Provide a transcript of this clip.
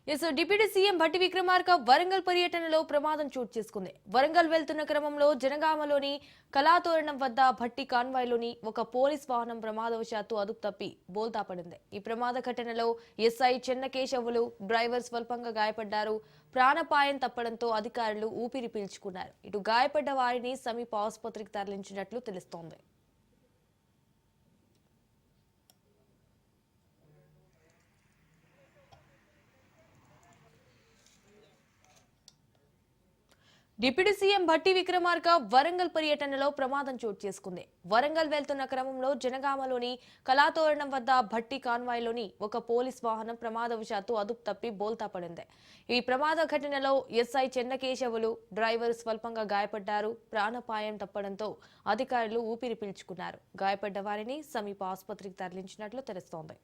Deputy CM Bhatti Vikramarka Warangal పర్యటనలో ప్రమాదం చోటు చేసుకుంది. వరంగల్ వెళ్తున్న క్రమంలో జనగామలోని కళాతోరణం వద్ద భట్టి కాన్వాయ్లోని ఒక పోలీస్ వాహనం ప్రమాదవశాత్తు అదుపు తప్పి బోల్తా పడింది. ఈ ప్రమాద ఘటనలో ఎస్ఐ చెన్నకేశవులు, డ్రైవర్ స్వల్పంగా గాయపడ్డారు. ప్రాణాపాయం తప్పడంతో అధికారులు ఊపిరి పీల్చుకున్నారు. ఇటు గాయపడ్డ వారిని సమీప ఆసుపత్రికి తరలించినట్లు తెలుస్తోంది. డిప్యూటీ సీఎం భట్టి విక్రమార్క వరంగల్ పర్యటనలో ప్రమాదం చోటు చేసుకుంది. వరంగల్ వెళ్తున్న క్రమంలో జనగామలోని కళాతోరణం వద్ద భట్టి కాన్వాయ్లోని ఒక పోలీస్ వాహనం ప్రమాదవశాత్తు అదుపు తప్పి బోల్తా పడింది. ఈ ప్రమాద ఘటనలో ఎస్ఐ చెన్నకేశవులు, డ్రైవర్ స్వల్పంగా గాయపడ్డారు. ప్రాణాపాయం తప్పడంతో అధికారులు ఊపిరి పీల్చుకున్నారు. గాయపడ్డ వారిని సమీప ఆసుపత్రికి తరలించినట్లు తెలుస్తోంది.